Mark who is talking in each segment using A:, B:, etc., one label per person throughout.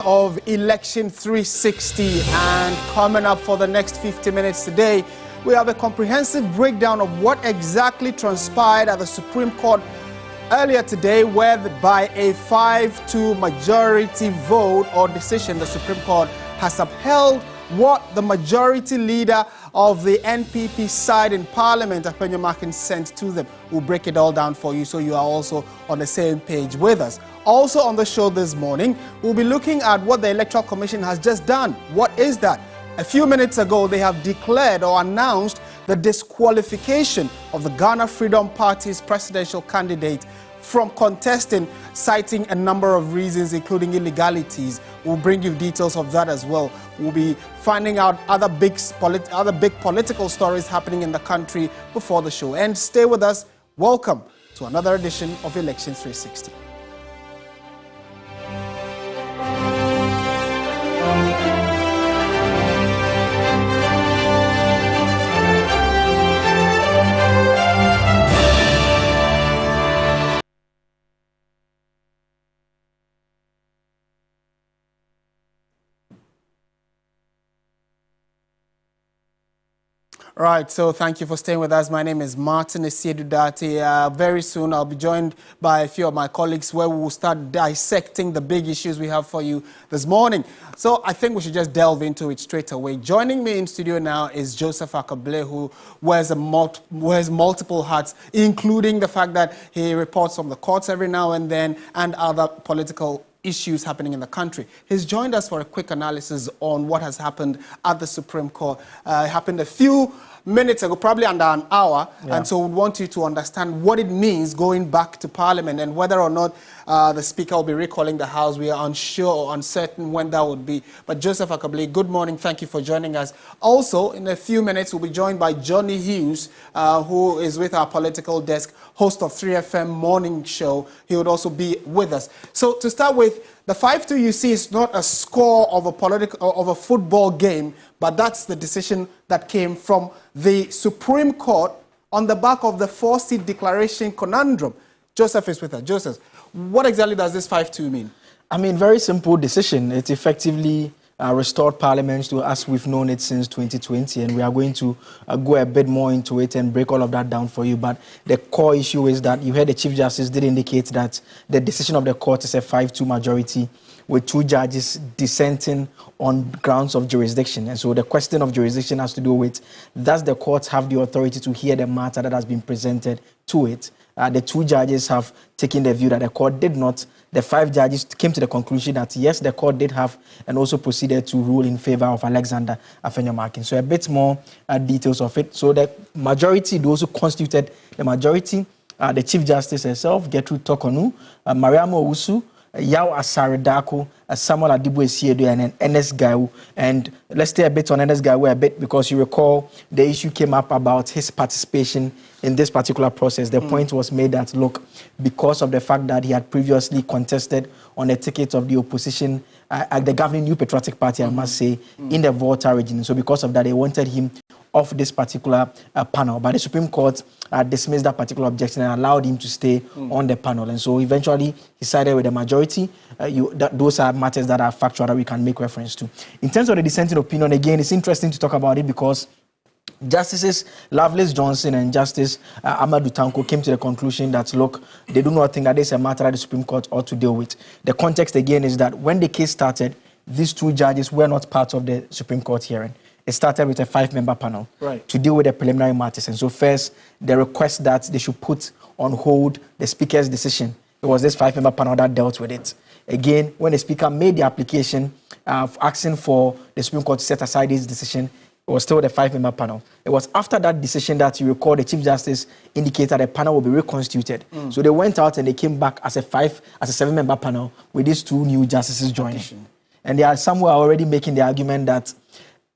A: Of Election360, and coming up for the next 50 minutes today, we have a comprehensive breakdown of what exactly transpired at the Supreme Court earlier today, where by a 5-2 majority vote or decision, the Supreme Court has upheld what the majority leader of the NPP side in Parliament, Afenyomarkin, sent to them. We'll break it all down for you so you are also on the same page with us. Also on the show this morning, we'll be looking at what the Electoral Commission has just done. What is that? A few minutes ago, they have declared or announced the disqualification of the Ghana Freedom Party's presidential candidate from contesting, citing a number of reasons, including illegalities. We'll bring you details of that as well. We'll be finding out other big political stories happening in the country before the show. And stay with us. Welcome to another edition of Election360. Right, so thank you for staying with us. My name is Martin Esiedudati. Very soon I'll be joined by a few of my colleagues where we will start dissecting the big issues we have for you this morning. So I think we should just delve into it straight away. Joining me in studio now is Joseph Akable, who wears multiple hats, including the fact that he reports from the courts every now and then and other political issues happening in the country. He's joined us for a quick analysis on what has happened at the Supreme Court. It happened a few minutes ago, probably under an hour, and so we want you to understand what it means going back to Parliament and whether or not the Speaker will be recalling the House. We are unsure or uncertain when that would be. But Joseph Akable, good morning. Thank you for joining us. Also, in a few minutes, we'll be joined by Johnny Hughes, who is with our political desk, host of 3FM Morning Show. He would also be with us. So to start with, the 5-2 you see is not a score of a football game, but that's the decision that came from the Supreme Court on the back of the 4-seat declaration conundrum. Joseph is with us. Joseph, what exactly does this 5-2 mean? I mean, very simple decision. It effectively restored Parliament to as we've known it since 2020, and we are going to go a bit more into it and break all of that down for you. But the core issue is that you heard the Chief Justice did indicate that the decision of the court is a 5-2 majority with 2 judges dissenting on grounds of jurisdiction. And so the question of jurisdiction has to do with, does the court have the authority to hear the matter that has been presented to it? The 2 judges have taken the view that the court did not. The 5 judges came to the conclusion that yes, the court did have, and also proceeded to rule in favor of Alexander Afenyomarkin. So a bit more details of it. So the majority, those who constituted the majority, the Chief Justice herself, Gertrude Tokonu, Mariam Owusu, Yao Asaridako, Samuel Adibu Esiedu, and then Ernest Gaiwu. And let's stay a bit on Ernest Gaiwu a bit, because you recall the issue came up about his participation in this particular process. The point was made that, look, because of the fact that he had previously contested on a ticket of the opposition, the governing New Patriotic Party, I must say, in the Volta region. So because of that, they wanted him off this particular panel. But the Supreme Court dismissed that particular objection and allowed him to stay on the panel. And so eventually he sided with the majority. Those are matters that are factual that we can make reference to. In terms of the dissenting opinion, again, it's interesting to talk about it because Justices Lovelace Johnson and Justice Amadou Tanko came to the conclusion that, look, they do not think that this is a matter that the Supreme Court ought to deal with. The context, again, is that when the case started, these 2 judges were not part of the Supreme Court hearing. It started with a 5-member panel to deal with the preliminary matters. And so first, the request that they should put on hold the Speaker's decision. It was this 5-member panel that dealt with it. Again, when the Speaker made the application asking for the Supreme Court to set aside his decision, it was still the 5-member panel. It was after that decision that you recall the Chief Justice indicated the panel will be reconstituted. So they went out and they came back as a 7-member panel with these 2 new justices joining. And there are some who are already making the argument that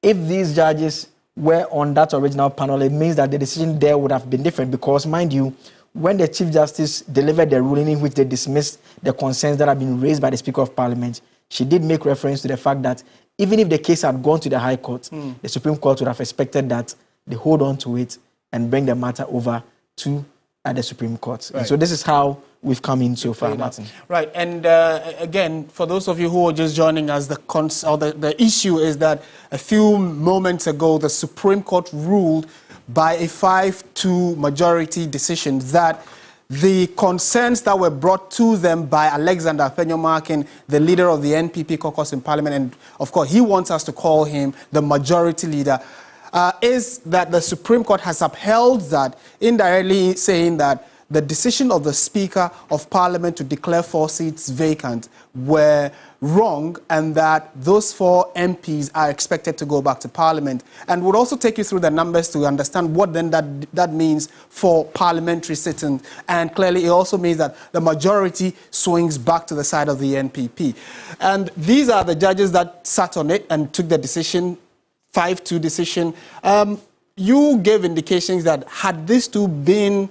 A: if these judges were on that original panel, it means that the decision there would have been different because, mind you, when the Chief Justice delivered the ruling in which they dismissed the concerns that have been raised by the Speaker of Parliament, she did make reference to the fact that even if the case had gone to the High Court, the Supreme Court would have expected that they hold on to it and bring the matter over to
B: at the Supreme Court.
A: Right.
B: And so this is how we've come in so far, Martin.
A: Right, and again, for those of you who are just joining us, the issue is that a few moments ago, the Supreme Court ruled by a 5-2 majority decision that the concerns that were brought to them by Alexander Afenyo-Markin, the leader of the NPP caucus in Parliament, and of course he wants us to call him the majority leader, is that the Supreme Court has upheld that, indirectly saying that the decision of the Speaker of Parliament to declare 4 seats vacant were wrong, and that those 4 MPs are expected to go back to Parliament. And we'll also take you through the numbers to understand what then that means for parliamentary sittings. And clearly it also means that the majority swings back to the side of the NPP. And these are the judges that sat on it and took the decision, 5-2 decision. You gave indications that had these two been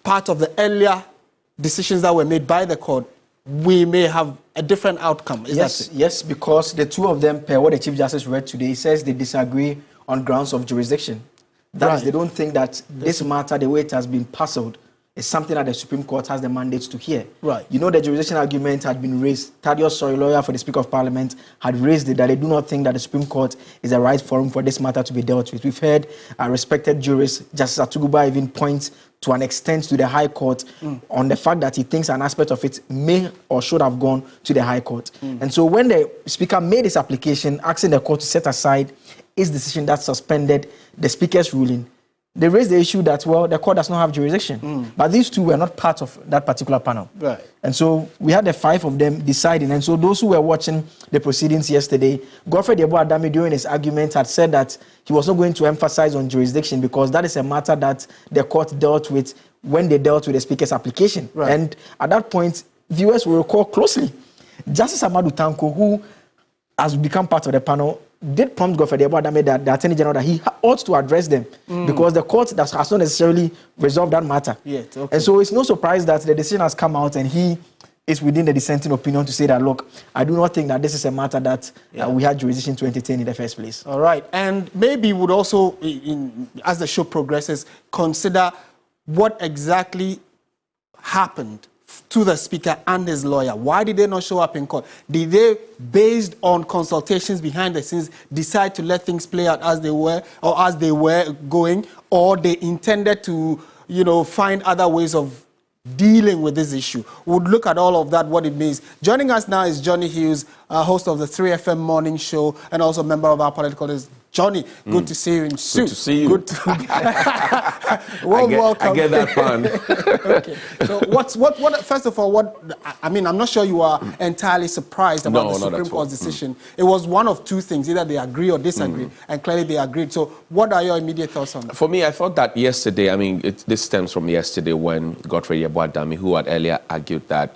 A: part of the earlier decisions that were made by the court, we may have a different outcome.
B: Yes, because the two of them, per what the Chief Justice read today, says they disagree on grounds of jurisdiction. That is, they don't think that this matter, the way it has been parceled, is something that the Supreme Court has the mandate to hear.
A: Right.
B: You know, the jurisdiction argument had been raised. Thaddeus Soy, lawyer for the Speaker of Parliament, had raised it, that they do not think that the Supreme Court is the right forum for this matter to be dealt with. We've heard respected jurists, Justice Atuguba, even point to an extent to the High Court on the fact that he thinks an aspect of it may or should have gone to the High Court. And so when the Speaker made his application asking the court to set aside his decision that suspended the Speaker's ruling, they raised the issue that, well, the court does not have jurisdiction. But these two were not part of that particular panel.
A: Right.
B: And so we had the 5 of them deciding. And so those who were watching the proceedings yesterday, Godfrey Adami during his argument had said that he was not going to emphasize on jurisdiction because that is a matter that the court dealt with when they dealt with the Speaker's application. Right. And at that point, viewers will recall closely, Justice Amadou Tanko, who has become part of the panel, did prompt Godfrey Adami, the Attorney General, that he ought to address them because the court has not necessarily resolved that matter.
A: Yet, okay.
B: And so it's no surprise that the decision has come out and he is within the dissenting opinion to say that, look, I do not think that this is a matter that we had jurisdiction to entertain in the first place.
A: All right. And maybe would also, as the show progresses, consider what exactly happened to the Speaker and his lawyer. Why did they not show up in court? Did they, based on consultations behind the scenes, decide to let things play out as they were, or as they were going, or they intended to, find other ways of dealing with this issue? We'll look at all of that, what it means. Joining us now is Johnny Hughes, host of the 3FM morning show and also member of our political list. Johnny, good to see you in suit.
C: Good to see you.
A: Good to welcome.
C: I get that fun.
A: Okay. So first of all, I'm not sure you are entirely surprised about the Supreme Court's decision. It was one of two things, either they agree or disagree, and clearly they agreed. So what are your immediate thoughts on that?
C: For me, I thought that yesterday, this stems from yesterday when Godfrey Adami, who had earlier argued that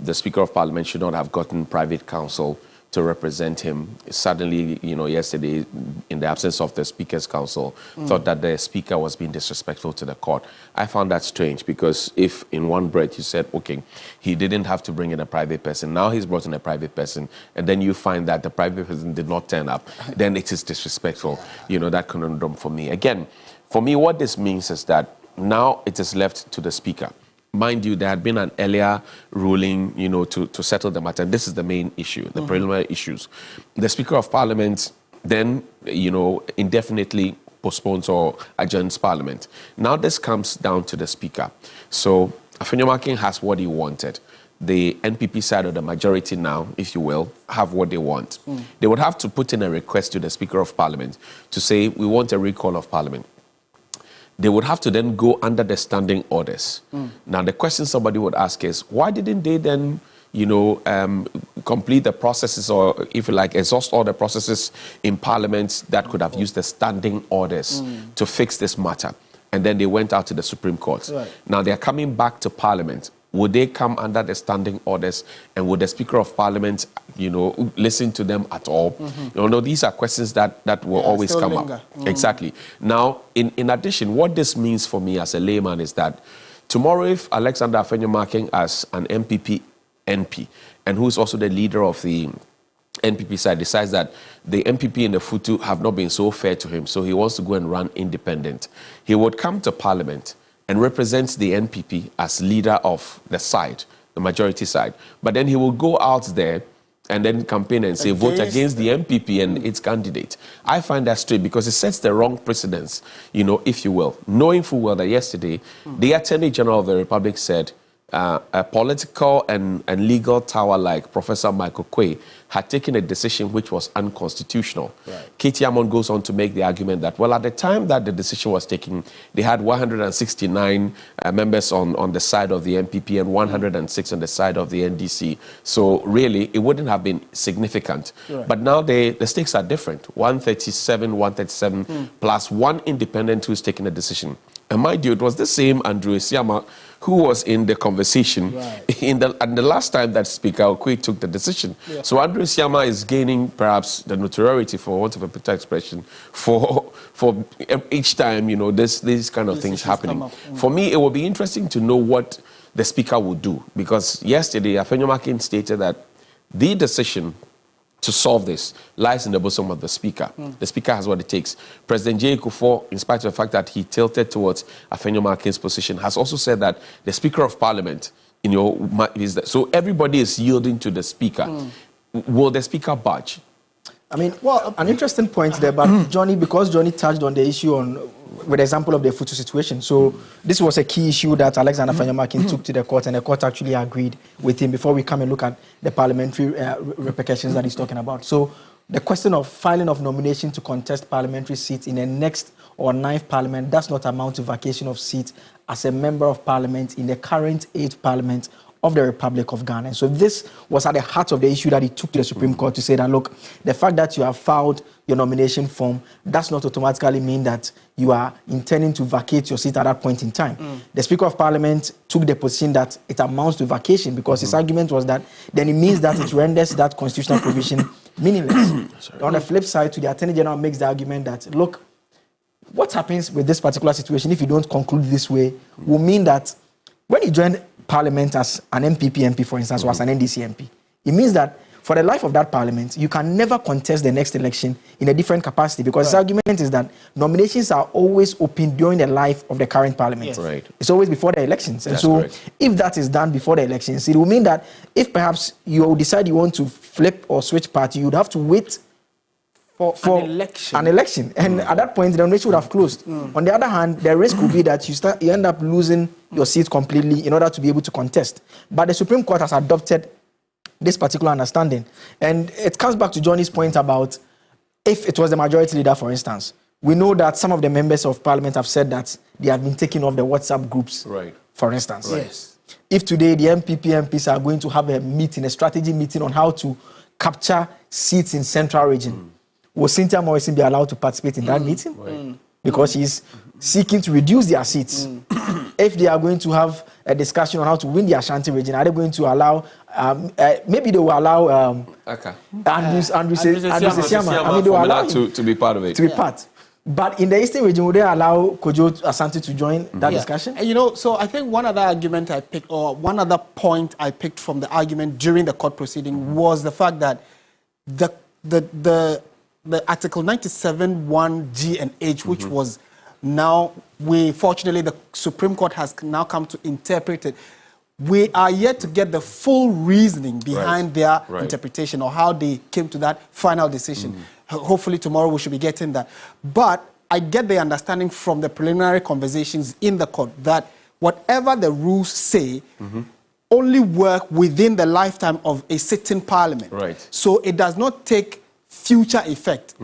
C: the Speaker of Parliament should not have gotten private counsel to represent him, suddenly, yesterday, in the absence of the Speaker's counsel, thought that the Speaker was being disrespectful to the court. I found that strange because if in one breath you said, okay, he didn't have to bring in a private person, now he's brought in a private person, and then you find that the private person did not turn up, then it is disrespectful, that conundrum for me. Again, for me, what this means is that now it is left to the Speaker. Mind you, there had been an earlier ruling, to settle the matter. This is the main issue, the preliminary issues. The Speaker of Parliament then, indefinitely postpones or adjourns Parliament. Now this comes down to the Speaker. So Afenyo-Markin has what he wanted. The NPP side of the majority now, if you will, have what they want. They would have to put in a request to the Speaker of Parliament to say, we want a recall of Parliament. They would have to then go under the standing orders. Now, the question somebody would ask is, why didn't they then, complete the processes or, if you like, exhaust all the processes in Parliament that could have used the standing orders to fix this matter? And then they went out to the Supreme Court. Right. Now, they're coming back to Parliament. Would they come under the standing orders, and would the Speaker of Parliament, listen to them at all? These are questions that will always come up. Exactly. Now, in addition, what this means for me as a layman is that tomorrow, if Alexander Afenyo-Markin as an MP, and who's also the leader of the NPP side, decides that the MPP and the FUTU have not been so fair to him, so he wants to go and run independent, he would come to Parliament and represents the NPP as leader of the side, the majority side. But then he will go out there and then campaign and say, vote against the MPP and its candidate. I find that strange because it sets the wrong precedence, you know, if you will. Knowing full well that yesterday, the Attorney General of the Republic said a political and legal tower like Professor Michael Quay had taken a decision which was unconstitutional. Right. Katie Amon goes on to make the argument that, well, at the time that the decision was taken, they had 169 members on the side of the MPP and 106 on the side of the NDC. So really, it wouldn't have been significant. Right. But now the stakes are different. 137 plus one independent who's taking a decision. And mind you, it was the same Andrew Esiama who was in the conversation and the last time that Speaker Okwe took the decision. Yeah. So Andrew Esiama is gaining perhaps the notoriety, for want of a better expression, for each time, you know, these kind of things happening. For me, it will be interesting to know what the Speaker will do, because yesterday, Afenyomakin stated that the decision to solve this lies in the bosom of the Speaker. The Speaker has what it takes. President J. Kufuor, in spite of the fact that he tilted towards Afenyomakin's position, has also said that the Speaker of Parliament, you know, is that. So everybody is yielding to the Speaker. Will the Speaker budge?
B: I mean, well, an interesting point there, but Johnny, because Johnny touched on the issue with the example of the Futu situation. So this was a key issue that Alexander Afenyomakin took to the court, and the court actually agreed with him before we come and look at the parliamentary repercussions that he's talking about. So the question of filing of nomination to contest parliamentary seats in the next or 9th parliament does not amount to vacation of seats as a member of parliament in the current 8th parliament of the Republic of Ghana. So this was at the heart of the issue that he took to the Supreme Court to say that, look, the fact that you have filed your nomination form does not automatically mean that you are intending to vacate your seat at that point in time. The Speaker of Parliament took the position that it amounts to vacation because his argument was that then it means that it renders that constitutional provision meaningless. On the flip side, the Attorney General makes the argument that, look, what happens with this particular situation if you don't conclude this way will mean that when you join Parliament as an MP, for instance, or as an NDC MP, it means that for the life of that Parliament, you can never contest the next election in a different capacity, because his argument is that nominations are always open during the life of the current Parliament.
A: Yes.
C: Right.
B: It's always before the elections. And
C: That's
B: so
C: correct.
B: if that is done before the elections, it will mean that if perhaps you decide you want to flip or switch party, you would have to wait for an election. And at that point, the nomination would have closed. On the other hand, the risk would be that you end up losing your seat completely in order to be able to contest. But the Supreme Court has adopted this particular understanding. And it comes back to Johnny's point about if it was the majority leader, for instance. We know that some of the members of Parliament have said that they have been taken off the WhatsApp groups, for instance.
A: Yes.
B: If today the MPs are going to have a meeting, a strategy meeting on how to capture seats in Central Region, will Cynthia Morrison be allowed to participate in that meeting? Because she's seeking to reduce their seats. If they are going to have a discussion on how to win the Ashanti region, are they going to allow, maybe they will allow Andrew Sesiama. I mean, they will allow him
C: to be part of it.
B: to be part. But in the Eastern region, would they allow Kojo Asante to join that discussion?
A: You know, so I think one other argument I picked, or one other point I picked from the argument during the court proceeding was the fact that the Article 97, 1G and H, which was now, fortunately, the Supreme Court has now come to interpret it. We are yet to get the full reasoning behind their interpretation or how they came to that final decision. Hopefully tomorrow we should be getting that. But I get the understanding from the preliminary conversations in the court that whatever the rules say only work within the lifetime of a sitting parliament. So it does not take future effect.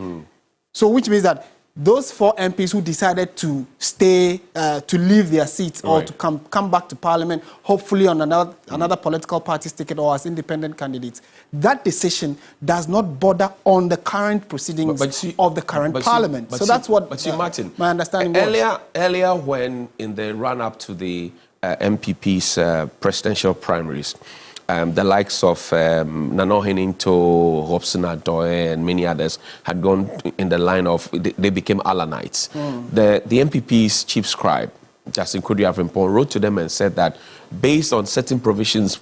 A: So which means that those 4 MPs who decided to stay, to leave their seats or to come back to Parliament, hopefully on another political party's ticket or as independent candidates, that decision does not border on the current proceedings of the current Parliament. So that's what
C: Martin,
A: my understanding was.
C: Earlier when in the run-up to the MPP's presidential primaries, the likes of Nano Heninto, Robson Adoye, and many others had gone in the line of, they became Alanites. The MPP's chief scribe, Justin Kudiafrimpong, wrote to them and said that based on certain provisions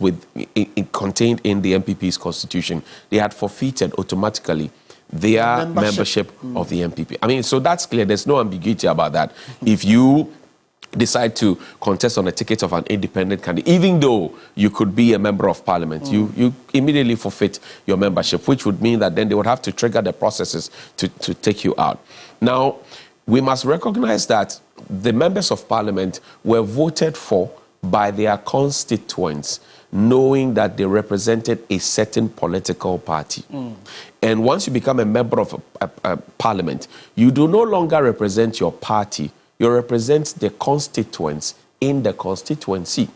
C: contained in the MPP's constitution, they had forfeited automatically their membership of the MPP. I mean, so that's clear. There's no ambiguity about that. If you decide to contest on a ticket of an independent candidate, even though you could be a member of parliament, you immediately forfeit your membership, which would mean that then they would have to trigger the processes to take you out. Now, we must recognize that the members of parliament were voted for by their constituents, knowing that they represented a certain political party. And once you become a member of a parliament, you do no longer represent your party, you represent the constituents in the constituency.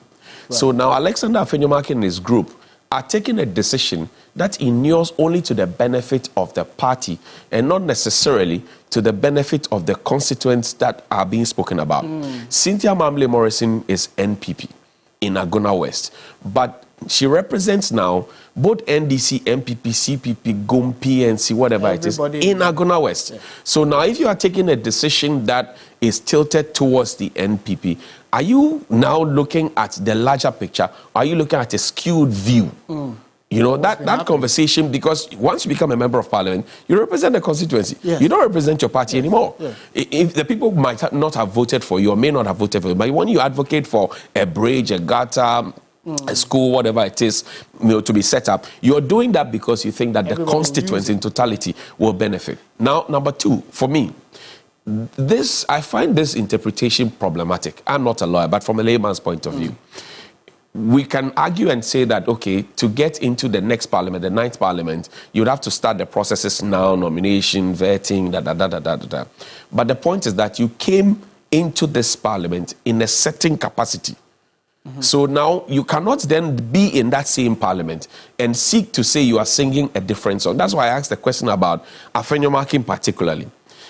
C: Right. So now Alexander Afenyomarkin and his group are taking a decision that inures only to the benefit of the party and not necessarily to the benefit of the constituents that are being spoken about. Cynthia Mamle Morrison is NPP in Agona West, but she represents now both NDC, MPP, CPP, GOM, PNC, whatever everybody it is, in Agona West. Yeah. So now if you are taking a decision that is tilted towards the NPP, are you now looking at the larger picture? Are you looking at a skewed view? You know, that conversation, because once you become a member of parliament, you represent the constituency. Yes. You don't represent your party anymore. Yes. If the people might not have voted for you or may not have voted for you, but when you advocate for a bridge, a gutter, a school, whatever it is, to be set up, you're doing that because you think that the constituents in totality will benefit. Now, number two, for me, I find this interpretation problematic. I'm not a lawyer, but from a layman's point of view, we can argue and say that, okay, to get into the next parliament, the 9th parliament, you'd have to start the processes now, nomination, vetting, But the point is that you came into this parliament in a certain capacity. So now you cannot then be in that same parliament and seek to say you are singing a different song. That's why I asked the question about Afenyomarkin particularly.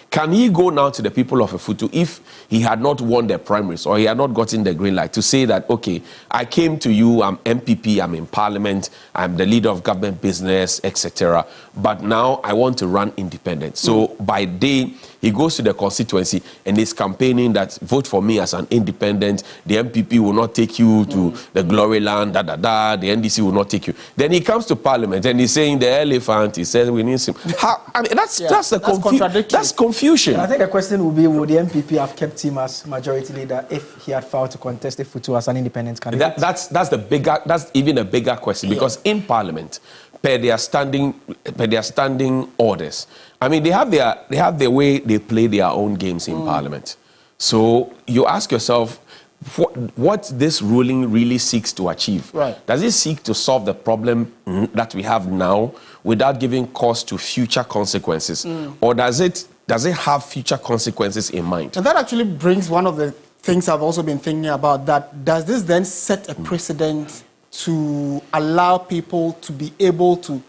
C: Can he go now to the people of Efutu if he had not won the primaries or he had not gotten the green light to say that, okay, I came to you, I'm MPP, I'm in parliament, I'm the leader of government business, etc. But now I want to run independent. So by day, he goes to the constituency and is campaigning that vote for me as an independent. The MPP will not take you to the glory land, the NDC will not take you. Then he comes to parliament and he's saying the elephant, he says we need him. I mean, that's contradictory. That's confusion.
B: I think the question will be, would the MPP have kept him as majority leader if he had failed to contest the Futu as an independent candidate?
C: That's even a bigger question, because in parliament, per their standing orders, I mean, they have their way they play their own games in parliament. So you ask yourself, what this ruling really seeks to achieve? Right. Does it seek to solve the problem that we have now without giving cause to future consequences, or does it have future consequences in mind? And
A: that actually brings one of the things I've also been thinking about, that does this then set a precedent to allow people to be able to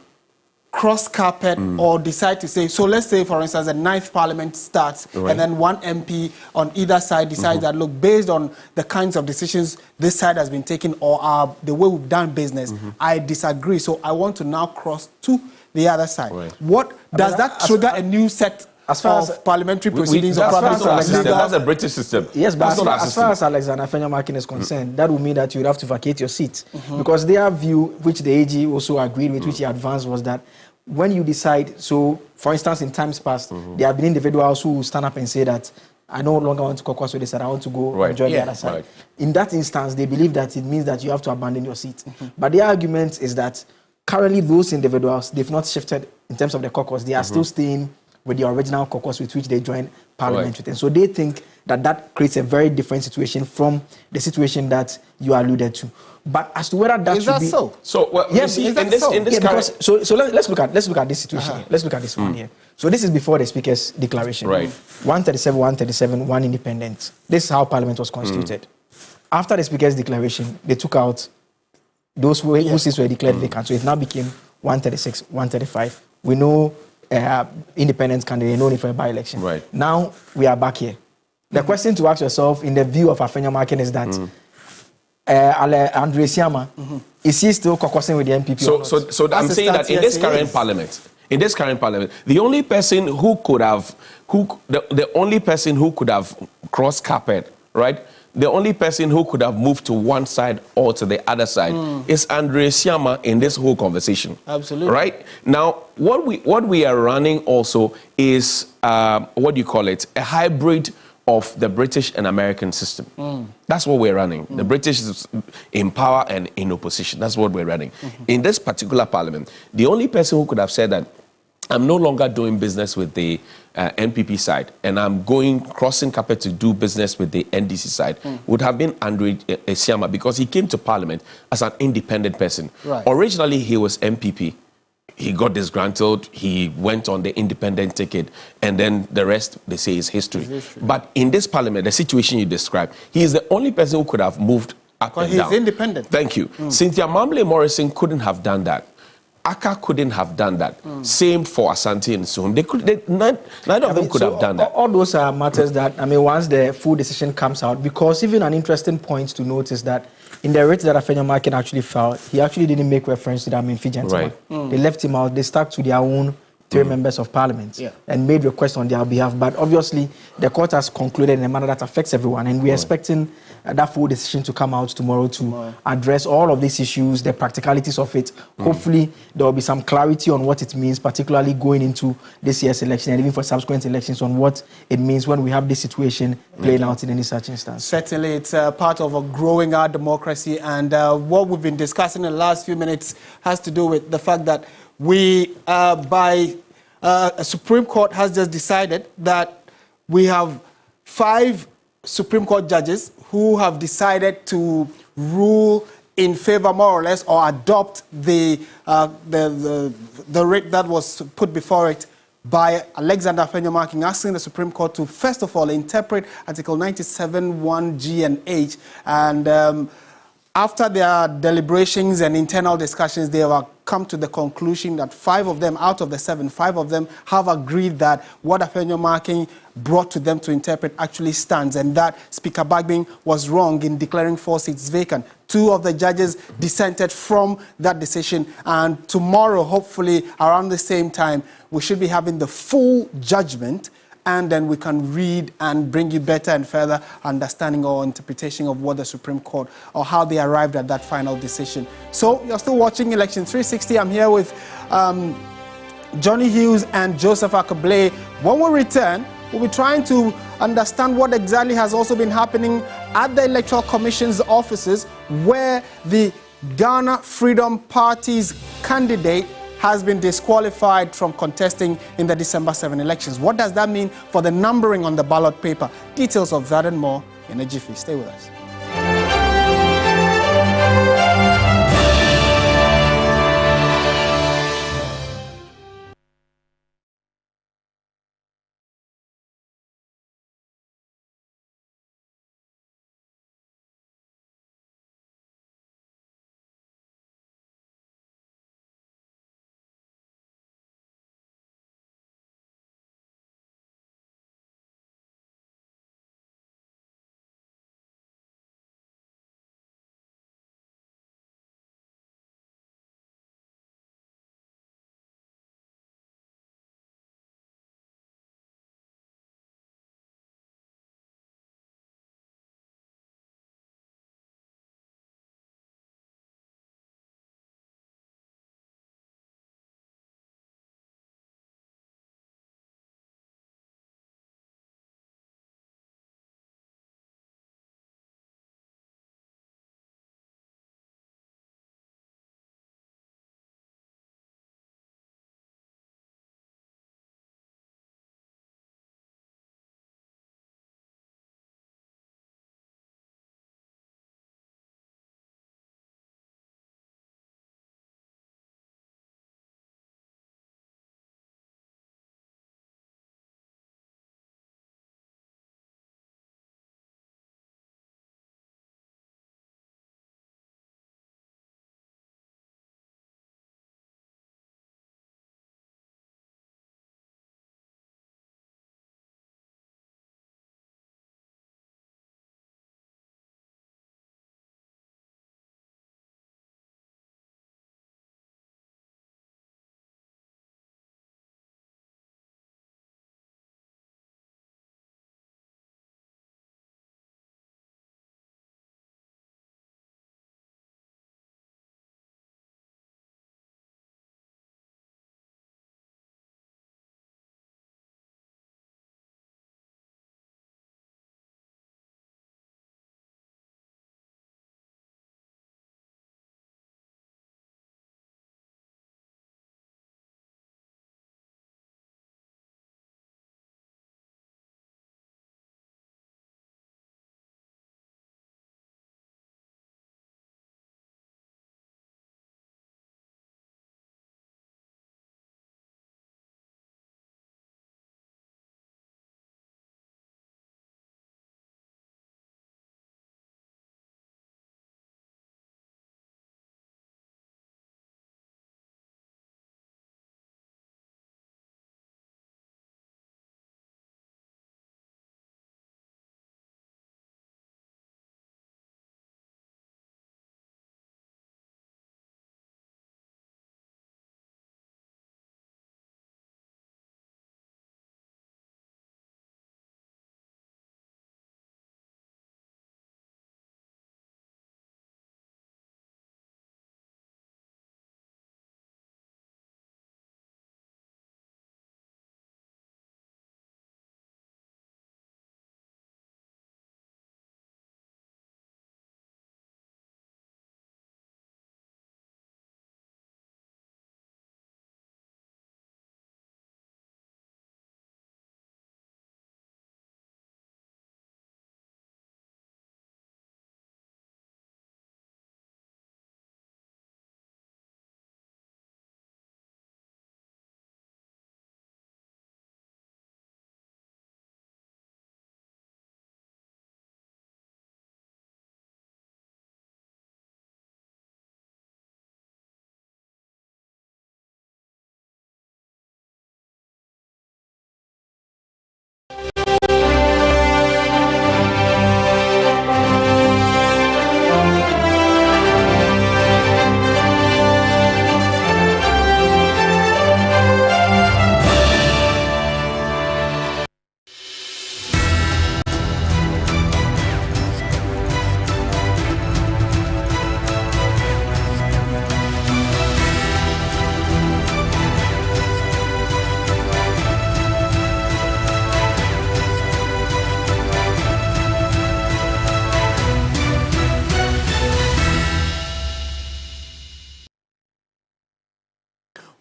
A: cross carpet or decide to say, so let's say, for instance, the 9th parliament starts, and then one MP on either side decides that, look, based on the kinds of decisions this side has been taking or the way we've done business, I disagree, so I want to now cross to the other side. What does that trigger a new set of parliamentary proceedings or
C: that's a British system.
B: Yes, but as far as Alexander Afenyomarkin is concerned, that would mean that you would have to vacate your seat. Because their view, which the AG also agreed with, which he advanced, was that when you decide, so for instance, in times past, there have been individuals who stand up and say that I no longer want to caucus with this side, I want to go and join the other side. In that instance, they believe that it means that you have to abandon your seat. But their argument is that currently those individuals, they've not shifted in terms of the caucus. They are still staying with the original caucus with which they joined parliament with. And so they think that creates a very different situation from the situation that you alluded to. But as to whether that should be
A: so?
C: So well, yes, in this
B: so let's look at this situation here. Let's look at this one here. So this is before the Speaker's declaration. 137, one independent. This is how Parliament was constituted. After the Speaker's declaration, they took out those whose seats were declared vacant. So it now became 136, 135. We know independent candidate, no need for a by-election. Now we are back here. The question to ask yourself, in the view of Afenyomarkin, is that Andre Siama, is he still caucusing with the MPP?
C: So I'm saying that in this current parliament, the only person who could have, the only person who could have crossed carpet, right? The only person who could have moved to one side or to the other side is Andre Siama in this whole conversation.
A: Absolutely.
C: Right? Now, what we are running also is, what do you call it? A hybrid of the British and American system. That's what we're running. The British is in power and in opposition. That's what we're running. In this particular parliament, the only person who could have said that I'm no longer doing business with the NPP side and I'm crossing carpet to do business with the NDC side would have been Andre Esiama, because he came to parliament as an independent person.
A: Right.
C: Originally, he was MPP. He got disgruntled, he went on the independent ticket, and then the rest, they say, is history. But in this parliament, the situation you described, he is the only person who could have moved up and down.
A: He's independent.
C: Thank you. Cynthia Mamle Morrison couldn't have done that. Aka couldn't have done that. Same for Ashanti and so on. Neither of them could have done that.
B: All those are matters that, once the full decision comes out, because even an interesting point to note is that in the rate that Afenyo Markin actually filed, he actually didn't make reference to that Fiji.
C: Right.
B: They left him out. They stuck to their own 3 members of parliament and made requests on their behalf. But obviously, the court has concluded in a manner that affects everyone, and we're expecting that full decision to come out tomorrow to address all of these issues, the practicalities of it. Hopefully, there will be some clarity on what it means, particularly going into this year's election and even for subsequent elections, on what it means when we have this situation playing out in any such instance.
A: Certainly, it's part of a growing our democracy, and what we've been discussing in the last few minutes has to do with the fact that we, a Supreme Court has just decided that we have 5 Supreme Court judges who have decided to rule in favor, more or less, or adopt the rate that was put before it by Alexander Afenyo Markin, asking the Supreme Court to, first of all, interpret Article 97(1)(g) and H. And after their deliberations and internal discussions, they have come to the conclusion that 5 of them, out of the 7, 5 of them have agreed that what Afenyo Markin brought to them to interpret actually stands, and that Speaker Bagbin was wrong in declaring 4 seats vacant. 2 of the judges dissented from that decision, and tomorrow, hopefully around the same time, we should be having the full judgment, and then we can read and bring you better and further understanding or interpretation of what the Supreme Court, or how they arrived at that final decision. So you're still watching Election 360. I'm here with Johnny Hughes and Joseph Akable. When we return, we'll be trying to understand what exactly has also been happening at the Electoral Commission's offices, where the Ghana Freedom Party's candidate has been disqualified from contesting in the December 7 elections. What does that mean for the numbering on the ballot paper? Details of that and more in a jiffy. Stay with us.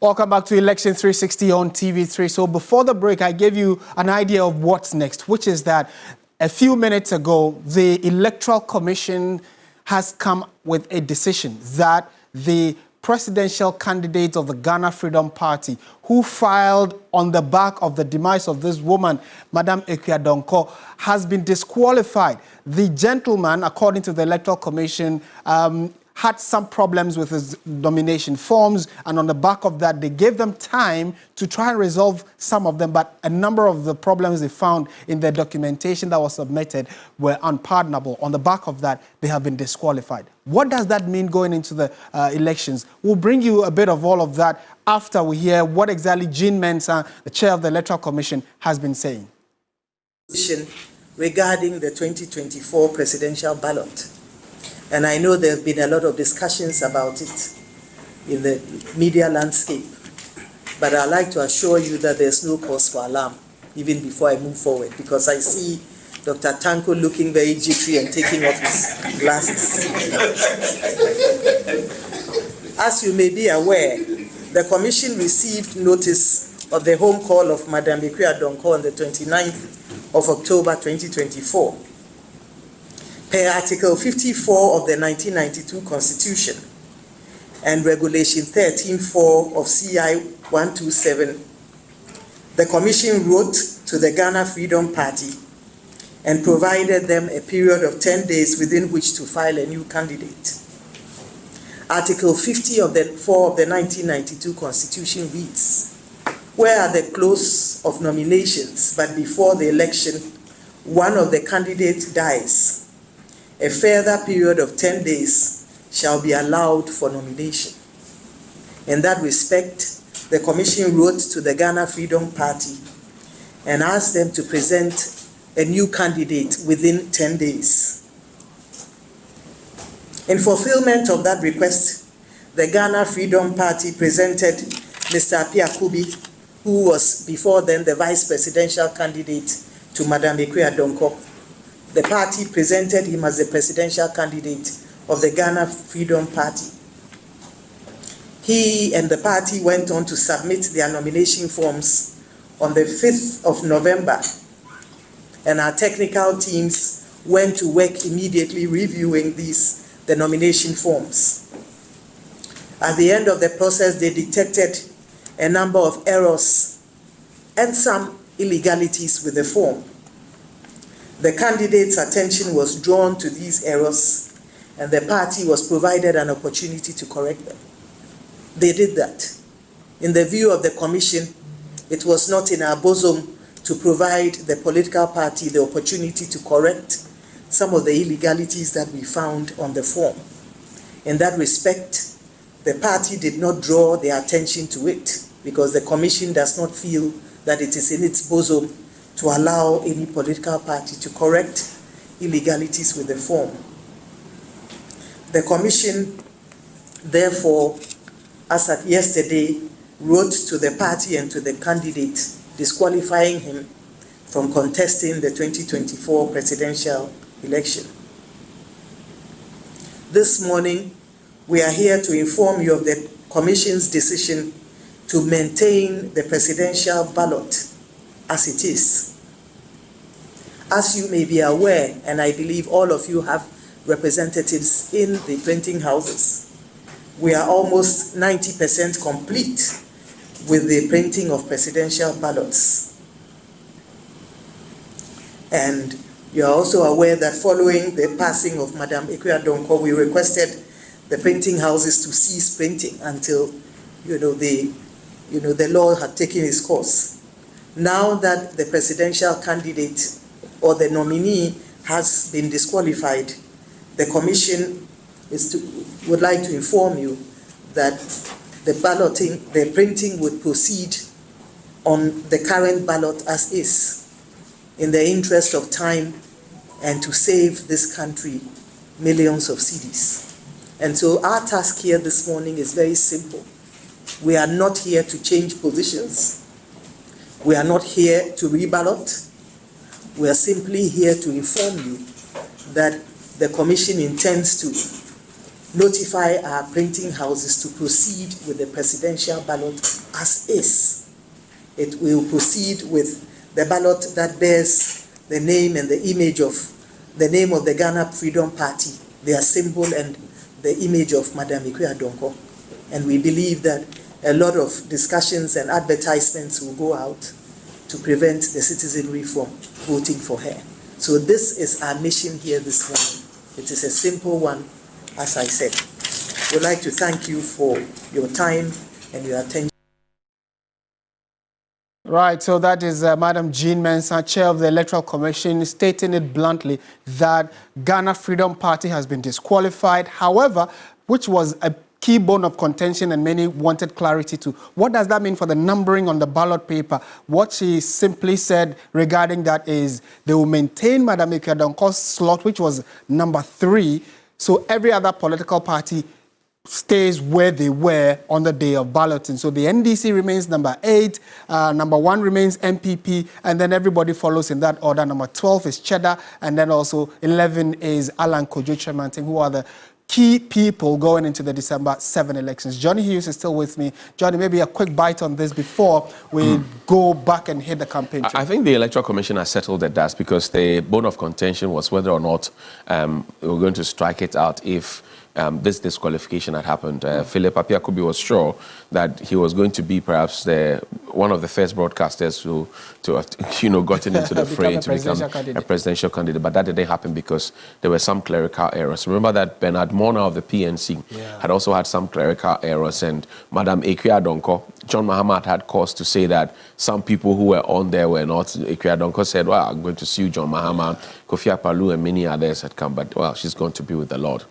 A: Welcome back to Election 360 on TV3. So before the break, I gave you an idea of what's next, which is that a few minutes ago, the Electoral Commission has come with a decision that the presidential candidate of the Ghana Freedom Party, who filed on the back of the demise of this woman, Madam Ekua-Donkor, has been disqualified. The gentleman, according to the Electoral Commission, had some problems with his nomination forms, and on the back of that, they gave them time to try and resolve some of them, but a number of the problems they found in the documentation that was submitted were unpardonable. On the back of that, they have been disqualified. What does that mean going into the elections? We'll bring you a bit of all of that after we hear what exactly Jean Mensah, the chair of the Electoral Commission, has been saying.
D: Regarding the 2024 presidential ballot. And I know there have been a lot of discussions about it in the media landscape. But I'd like to assure you that there's no cause for alarm, even before I move forward, because I see Dr. Tanko looking very jittery and taking off his glasses. As you may be aware, the Commission received notice of the home call of Madam Ekua-Donkor on the 29th of October 2024. Per Article 54 of the 1992 Constitution and Regulation 13.4 of CI 127, the Commission wrote to the Ghana Freedom Party and provided them a period of 10 days within which to file a new candidate. Article 50 of the 4 of the 1992 Constitution reads, where at the close of nominations, but before the election, one of the candidates dies, a further period of 10 days shall be allowed for nomination. In that respect, the Commission wrote to the Ghana Freedom Party and asked them to present a new candidate within 10 days. In fulfillment of that request, the Ghana Freedom Party presented Mr. Apiakubi, who was before then the vice presidential candidate to Madam Ekua-Donkor. The party presented him as the presidential candidate of the Ghana Freedom Party. He and the party went on to submit their nomination forms on the 5th of November, and our technical teams went to work immediately reviewing the nomination forms. At the end of the process, they detected a number of errors and some illegalities with the form. The candidate's attention was drawn to these errors, and the party was provided an opportunity to correct them. They did that. In the view of the Commission, it was not in our bosom to provide the political party the opportunity to correct some of the illegalities that we found on the form. In that respect, the party did not draw their attention to it, because the Commission does not feel that it is in its bosom to allow any political party to correct illegalities with the form. The Commission, therefore, as at yesterday, wrote to the party and to the candidate disqualifying him from contesting the 2024 presidential election. This morning, we are here to inform you of the Commission's decision to maintain the presidential ballot as it is. As you may be aware, and I believe all of you have representatives in the printing houses, we are almost 90% complete with the printing of presidential ballots. And you are also aware that following the passing of Madam Ekua-Donkor, we requested the printing houses to cease printing until the law had taken its course. Now that the presidential candidate or the nominee has been disqualified, the Commission would like to inform you that the printing would proceed on the current ballot as is, in the interest of time and to save this country millions of cedis. And so our task here this morning is very simple. We are not here to change positions. We are not here to reballot. We are simply here to inform you that the Commission intends to notify our printing houses to proceed with the presidential ballot as is. It will proceed with the ballot that bears the name and the image of the name of the Ghana Freedom Party, their symbol, and the image of Madam Ikuya Donko. And we believe that a lot of discussions and advertisements will go out to prevent the citizenry from voting for her. So this is our mission here this morning. It is a simple one, as I said. We'd like to thank you for your time and your attention.
A: Right, so that is Madam Jean Mensah, Chair of the Electoral Commission, stating it bluntly that Ghana Freedom Party has been disqualified. However, which was a key bone of contention and many wanted clarity to. What does that mean for the numbering on the ballot paper? What she simply said regarding that is they will maintain Madam Ikuya Donko's slot, which was number 3, so every other political party stays where they were on the day of balloting. So the NDC remains number 8, number 1 remains MPP, and then everybody follows in that order. Number 12 is Cheddar, and then also 11 is Alan Kojo Tremantin, who are the key people going into the December 7 elections. Johnny Hughes is still with me. Johnny, maybe a quick bite on this before we go back and hit the campaign trail.
C: I think the Electoral Commission has settled the dust because the bone of contention was whether or not we were going to strike it out if this disqualification had happened. Philip Apiakubi was sure that he was going to be perhaps one of the first broadcasters to have gotten into the fray to become a presidential candidate. But that didn't happen because there were some clerical errors. Remember that Bernard Mona of the PNC had also had some clerical errors, and Madam Ikuya Donko, John Mahama had cause to say that some people who were on there were not. Ikuya Donko said, well, I'm going to sue John Mahama. Kofi Akpaloo and many others had come, but, well, she's going to be with the Lord.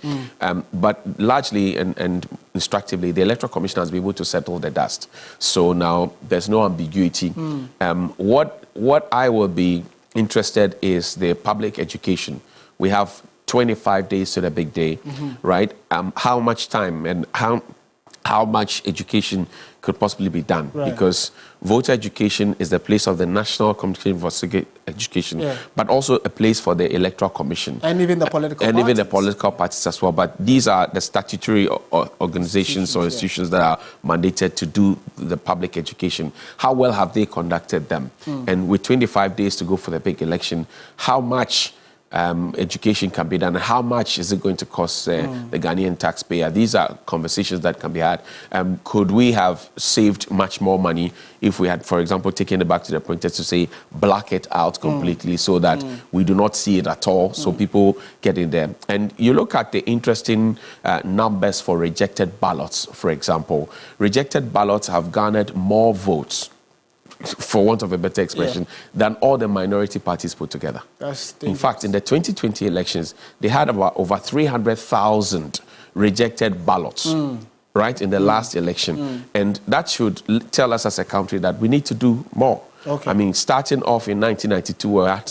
C: But largely and instructively, the Electoral Commission has been able to settle the dust. So now there's no ambiguity. What I will be interested is the public education. We have 25 days to the big day, right? How much time and how much education could possibly be done, because voter education is the place of the National Commission for Education, but also a place for the Electoral Commission.
A: And even the political
C: and
A: parties.
C: Even the political parties as well. But these are the statutory organizations or institutions that are mandated to do the public education. How well have they conducted them? And with 25 days to go for the big election, how much education can be done, and how much is it going to cost the Ghanaian taxpayer? These are conversations that can be had. Could we have saved much more money if we had, for example, taken it back to the printers to say black it out completely so that we do not see it at all, so people get in there? And you look at the interesting numbers for rejected ballots, for example. Rejected ballots have garnered more votes, for want of a better expression, than all the minority parties put together. In fact, in the 2020 elections, they had about over 300,000 rejected ballots, right, in the last election. And that should tell us as a country that we need to do more. I mean, starting off in 1992, we had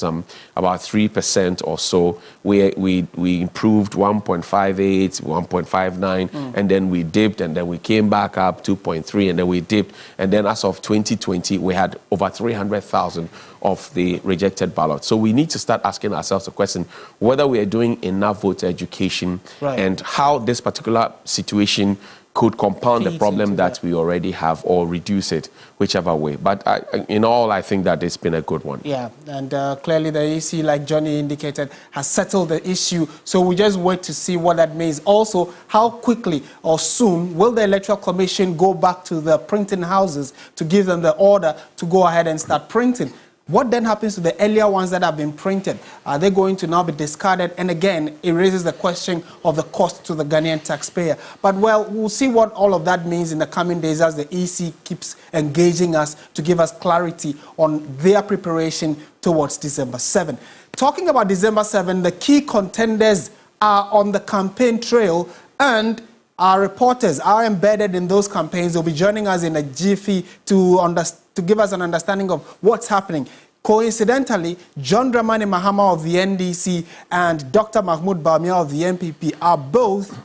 C: about 3% or so. We improved 1.58, 1.59, and then we dipped, and then we came back up 2.3, and then we dipped. And then as of 2020, we had over 300,000 of the rejected ballots. So we need to start asking ourselves the question whether we are doing enough voter education and how this particular situation could compound the problem that we already have or reduce it, whichever way. But in all, I think that it's been a good one.
A: Yeah, and clearly the EC, like Johnny indicated, has settled the issue. So we just wait to see what that means. Also, how quickly or soon will the Electoral Commission go back to the printing houses to give them the order to go ahead and start printing? What then happens to the earlier ones that have been printed? Are they going to now be discarded? And again, it raises the question of the cost to the Ghanaian taxpayer. But, well, we'll see what all of that means in the coming days as the EC keeps engaging us to give us clarity on their preparation towards December 7. Talking about December 7, the key contenders are on the campaign trail, and our reporters are embedded in those campaigns. They'll be joining us in a jiffy to give us an understanding of what's happening. Coincidentally, John Dramani Mahama of the NDC and Dr. Mahmoud Bawumia of the MPP are both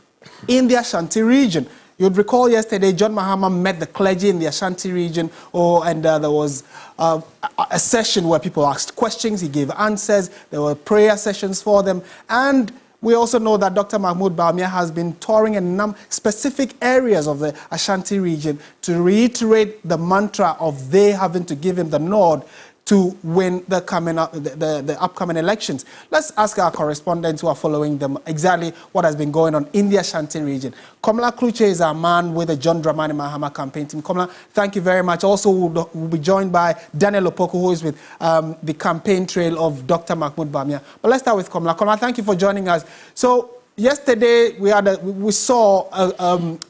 A: in the Ashanti region. You'd recall yesterday, John Mahama met the clergy in the Ashanti region, and there was a session where people asked questions, he gave answers, there were prayer sessions for them, and We also know that Dr. Mahmoud Bawumia has been touring in specific areas of the Ashanti region to reiterate the mantra of they having to give him the nod to win the upcoming elections. Let's ask our correspondents who are following them exactly what has been going on in the Ashanti region. Komla Kluche is our man with the John Dramani Mahama campaign team. Komla, thank you very much. Also, we'll be joined by Daniel Opoku, who is with the campaign trail of Dr. Mahmoud Bawumia. But let's start with Komla. Komla, thank you for joining us. So, yesterday, we saw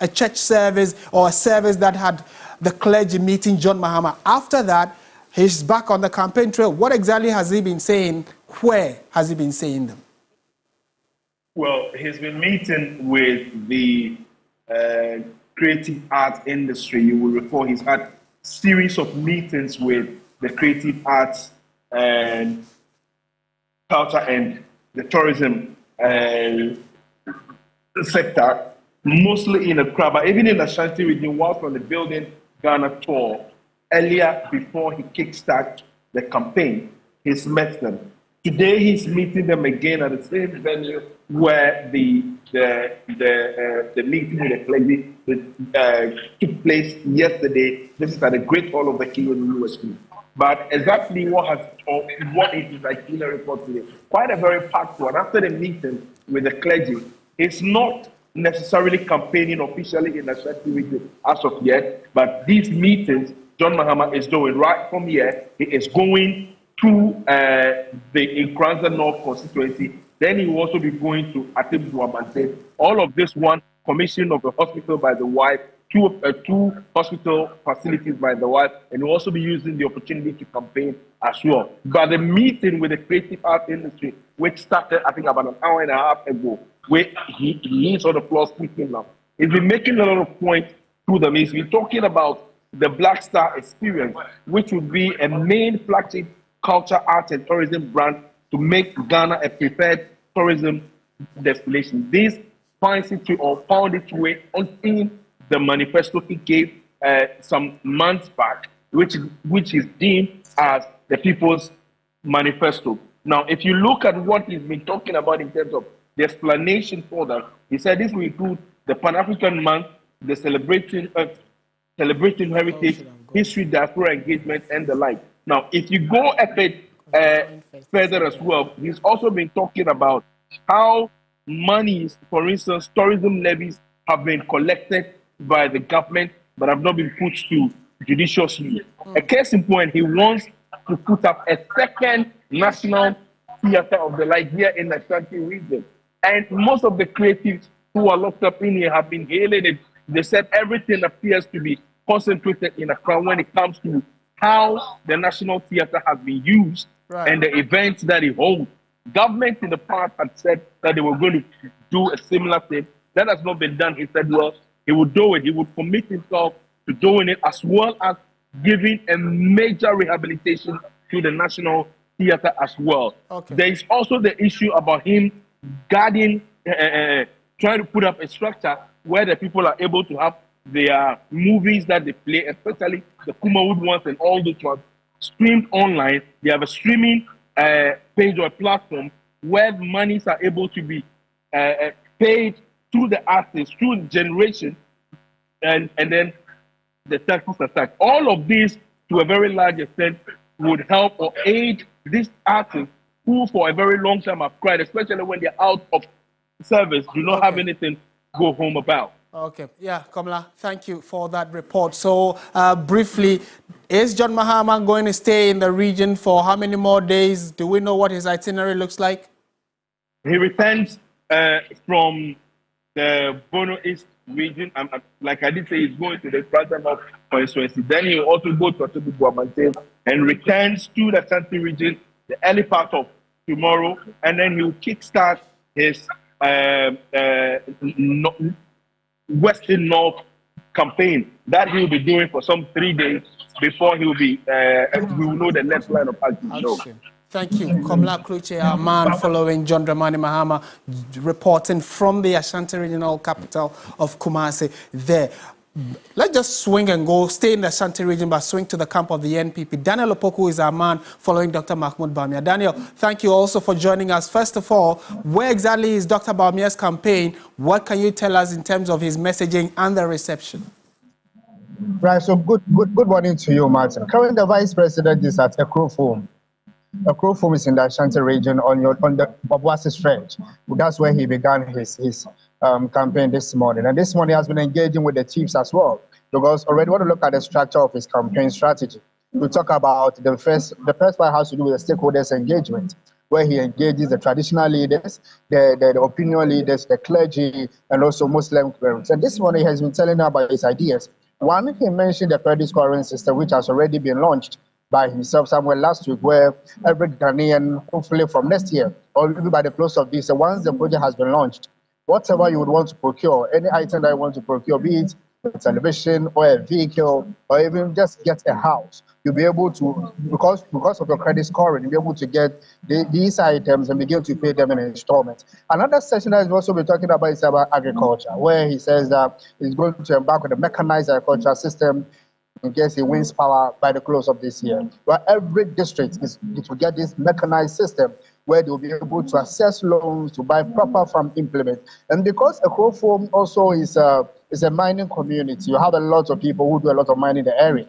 A: a church service or a service that had the clergy meeting John Mahama. After that, he's back on the campaign trail. What exactly has he been saying? Where has he been saying them?
E: Well, he's been meeting with the creative art industry. You will recall he's had series of meetings with the creative arts and culture and the tourism sector, mostly in Accra, but even in the Ashanti region, whilst on the Building Ghana tour. Earlier, before he kickstarted the campaign, he's met them. Today, he's meeting them again at the same venue where the meeting with the clergy took place yesterday. This is at the Great Hall of the King of the USP. But exactly what is his itinerary for today? Quite a very packed one. After the meeting with the clergy, it's not necessarily campaigning officially in the Ashanti region as of yet, but these meetings John Mahama is doing right from here. He is going to the Nkranza North constituency. Then he will also be going to Atem Duamante. All of this one, commission of a hospital by the wife, two hospital facilities by the wife, and he will also be using the opportunity to campaign as well. But the meeting with the creative art industry, which started, I think, about an hour and a half ago, where he is on the floor speaking now, he's been making a lot of points to them. He's been talking about the Black Star experience, which would be a main flagship culture, art, and tourism brand to make Ghana a preferred tourism destination. This finds its way in the manifesto he gave some months back, which is deemed as the People's Manifesto. Now, if you look at what he's been talking about in terms of the explanation for that, he said this will include the Pan-African Month, the celebrating heritage, history, diaspora engagement, and the like. Now, if you go a bit further as well, he's also been talking about how monies, for instance, tourism levies have been collected by the government but have not been put to judicious use. A case in point, he wants to put up a second national theater of the like here in the Ashanti region. And most of the creatives who are locked up in here have been hailing it. They said everything appears to be concentrated in Accra when it comes to how the National Theatre has been used and the events that it holds. Government in the past had said that they were going to do a similar thing. That has not been done. He said, well, he would do it. He would commit himself to doing it, as well as giving a major rehabilitation to the National Theatre as well. Okay. There is also the issue about him guarding, trying to put up a structure where the people are able to have their movies that they play, especially the Kumawood ones and all those ones, streamed online. They have a streaming page or platform where monies are able to be paid through the artists, through the generation, and then the taxes attack. All of this, to a very large extent, would help or aid these artists who, for a very long time, have cried, especially when they're out of service, do not have anything to go home about.
A: Okay, yeah, Komla, thank you for that report. So, briefly, is John Mahama going to stay in the region for how many more days? Do we know what his itinerary looks like?
E: He returns from the Bono East region. Like I did say, he's going to the Franca North constituency. Then he will also go to Atubu Guamante and returns to the Ashanti region the early part of tomorrow. And then he will kickstart his Western North campaign that he will be doing for some 3 days before he will be, we will know the next line of action.
A: Thank you. Komla Kluche, our man following John Dramani Mahama, reporting from the Ashanti regional capital of Kumasi there. Let's just swing and go, stay in the Ashanti region, but swing to the camp of the NPP. Daniel Opoku is our man following Dr. Mahmoud Bawumia. Daniel, thank you also for joining us. First of all, where exactly is Dr. Bawumia's campaign? What can you tell us in terms of his messaging and the reception?
F: Right, so good morning to you, Martin. Currently, the Vice President is at Ekrofom. Ekrofom is in the Ashanti region on the Obuasi stretch. That's where he began his campaign this morning. And this morning he has been engaging with the chiefs as well, because already want to look at the structure of his campaign strategy. We talk about the first part has to do with the stakeholders engagement, where he engages the traditional leaders, the opinion leaders, the clergy, and also Muslim clerics. And this morning he has been telling them about his ideas. One, he mentioned the credit scoring system, which has already been launched by himself somewhere last week, where every Ghanaian, hopefully from next year, or even by the close of this, once the project has been launched, whatever you would want to procure, any item that you want to procure, be it a television or a vehicle, or even just get a house, you'll be able to, because of your credit scoring, you'll be able to get these items and begin to pay them in installments. Another section that he's also been talking about is about agriculture, where he says that he's going to embark on a mechanized agricultural system in case he wins power by the close of this year, where every district is to get this mechanized system where they'll be able to access loans to buy proper farm implements. And because Ekrofom also is a mining community, you have a lot of people who do a lot of mining in the area.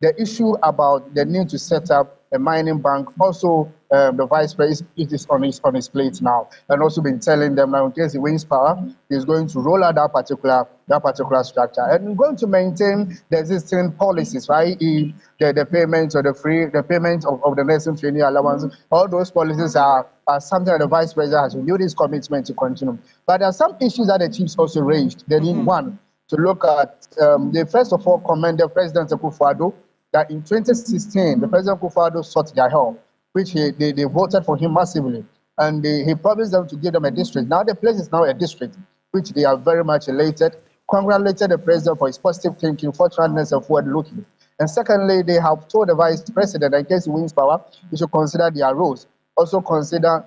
F: The issue about the need to set up a mining bank, also the vice president, it is on his plate now, and also been telling them now in case he wins power, he's going to roll out that particular structure and going to maintain the existing policies, right? The payments or the payment of the nursing training allowance. All those policies are something that the vice president has renewed his commitment to continue. But there are some issues that the chiefs also raised. They need one to look at. They first of all commended President Akufo-Addo that in 2016, the President Akufo-Addo sought their help, which they voted for him massively. And he promised them to give them a district. Now the place is now a district, which they are very much elated. Congratulated the President for his positive thinking, forthrightness, and forward-looking. And secondly, they have told the Vice President that in case he wins power, he should consider their roles. Also consider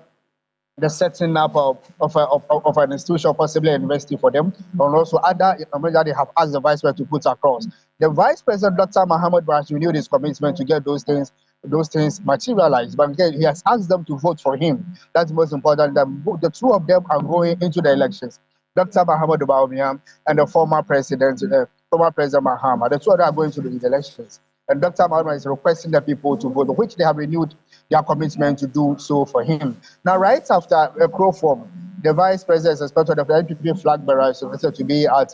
F: the setting up of an institution, possibly a university for them, and also other information that they have asked the Vice President to put across. The Vice President, Dr. Mahmoud Bawumia, renewed his commitment to get those things materialized. But again, he has asked them to vote for him. That's most important. The two of them are going into the elections. Dr. Mahmoud Bawumia and the former President Mahama. The two of them are going to the elections. And Dr. Mahmoud is requesting the people to vote, which they have renewed their commitment to do so for him. Now, right after Ekrofom, the Vice President is expected of the NPP flag bearer is expected to be at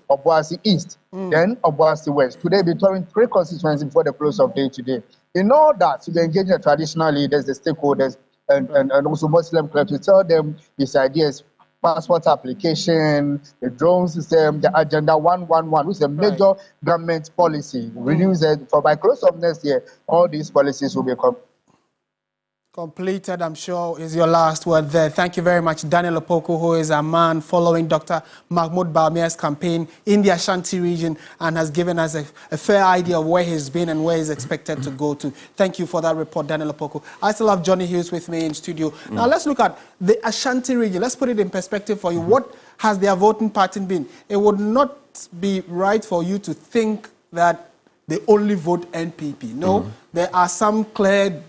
F: Obuasi East, then Obuasi West. Today, be touring 3 constituencies before the close of day today. In all that, to engage the traditional leaders, the stakeholders, and also Muslim clergy to tell them his ideas, passport application, the drone system, the Agenda 111, which is a major government policy. Renews it for by close of next year, all these policies will be
A: completed, I'm sure, is your last word there. Thank you very much, Daniel Opoku, who is a man following Dr. Mahmoud Bawumia's campaign in the Ashanti region and has given us a fair idea of where he's been and where he's expected to go to. Thank you for that report, Daniel Opoku. I still have Johnny Hughes with me in studio. Now, let's look at the Ashanti region. Let's put it in perspective for you. What has their voting pattern been? It would not be right for you to think that they only vote NPP. No, there are some clear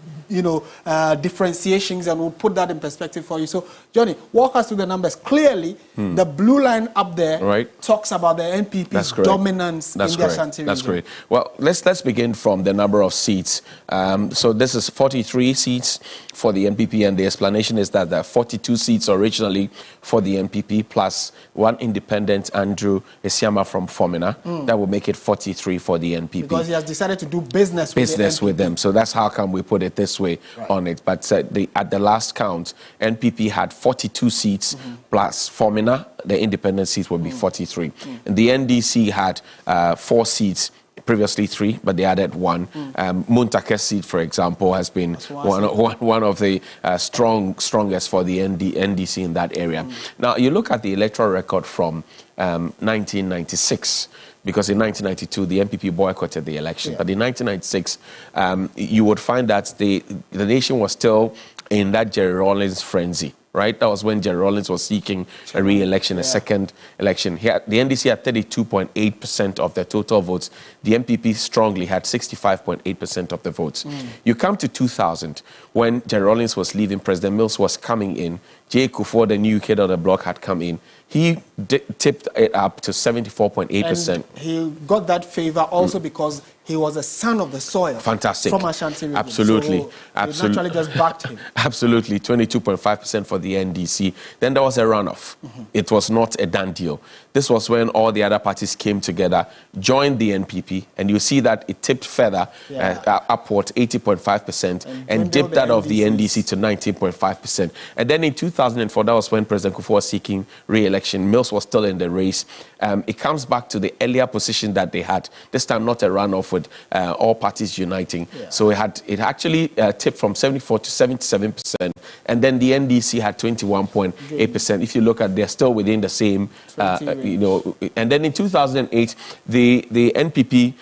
A: differentiations, and we'll put that in perspective for you. So, Johnny, walk us through the numbers. Clearly, the blue line up there talks about the NPP's dominance in the Ashanti region.
C: That's great. Well, let's begin from the number of seats. So this is 43 seats for the NPP, and the explanation is that there are 42 seats originally for the NPP, plus 1 independent, Andrew Esiama from Fomina. That will make it 43 for the NPP.
A: Because he has decided to do business
C: with them. So that's how come we put it this way on it. But at the last count, NPP had 42 seats plus Fomina. The independent seats will be 43. And the NDC had 4 seats. Previously 3, but they added 1. Muntake's seat, for example, has been one of the strongest for the NDC in that area. Now, you look at the electoral record from 1996, because in 1992, the NPP boycotted the election. But in 1996, you would find that the nation was still in that Jerry Rawlings frenzy. right? That was when Jerry Rawlings was seeking a re-election, a second election. The NDC had 32.8% of the total votes. The MPP strongly had 65.8% of the votes. You come to 2000, when Jerry Rawlings was leaving, President Mills was coming in. J. Kufuor, the new kid on the block, had come in. He tipped it up to 74.8%.
A: He got that favor also because he was a son of the soil.
C: Fantastic.
A: From Ashanti region.
C: Absolutely.
A: So absolutely. Naturally just backed him.
C: Absolutely. 22.5% for the NDC. Then there was a runoff. It was not a done deal. This was when all the other parties came together, joined the NPP, and you see that it tipped further upward, 80.5%, and dipped that of the NDC to 19.5%. And then in 2004, that was when President Kufuor was seeking re-election. Mills was still in the race. It comes back to the earlier position that they had. This time, not a runoff with all parties uniting. So it actually tipped from 74 to 77%, and then the NDC had 21.8%. If you look at, they're still within the same, and then in 2008, the NPP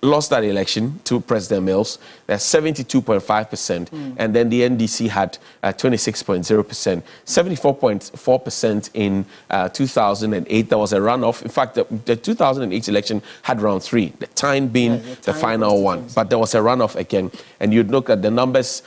C: lost that election to President Mills. That's 72.5%, and then the NDC had 26.0%, 74.4% in 2008. There was a runoff. In fact, the 2008 election had round 3, the time being the final one, but there was a runoff again, and you'd look at the numbers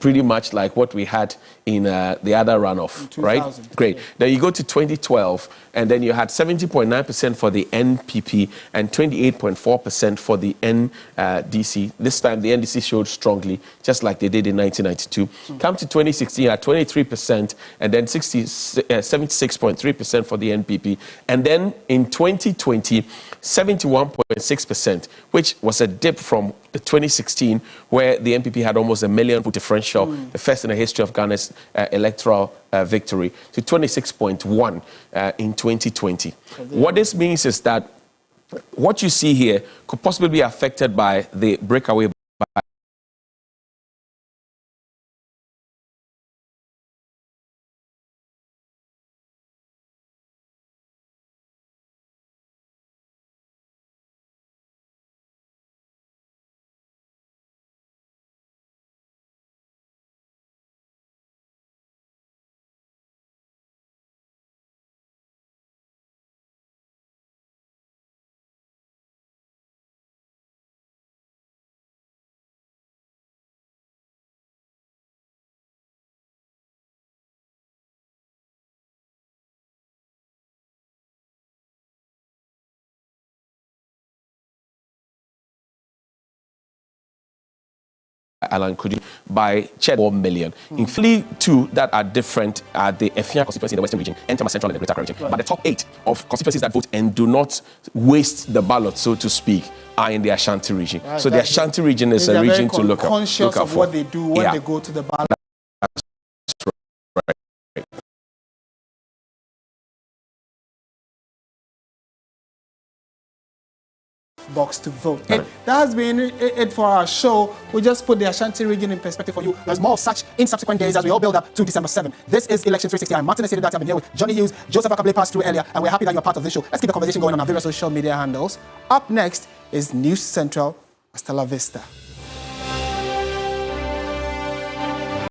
C: pretty much like what we had in the other runoff, right? Great. Then you go to 2012, and then you had 70.9% for the NPP and 28.4% for the NDC. This time, the NDC showed strongly, just like they did in 1992. Come to 2016, at 23%, and then 76.3% for the NPP. And then in 2020, 71.6%, which was a dip from the 2016, where the NPP had almost a million vote differential, the first in the history of Ghana's electoral victory, to 26.1 in 2020. What this means is that what you see here could possibly be affected by the breakaway by Alan Kudi by 4 million. In Philly, 2 that are different are the Efia constituency in the Western region, Entama Central and the Greater Accra region. But the top 8 of constituencies that vote and do not waste the ballot, so to speak, are in the Ashanti region. So the Ashanti region is a region to look out for.
A: Conscious of what they do when they go to the ballot. Box to vote. That has been it for our show. We just put the Ashanti region in perspective for you. There's more of such in subsequent days as we all build up to December 7th. This is Election 360. I'm Martin Asiedu. I've been here with Johnny Hughes. Joseph Akable passed through earlier, and we're happy that you're part of this show. Let's keep the conversation going on our various social media handles. Up next is News Central. Hasta la vista.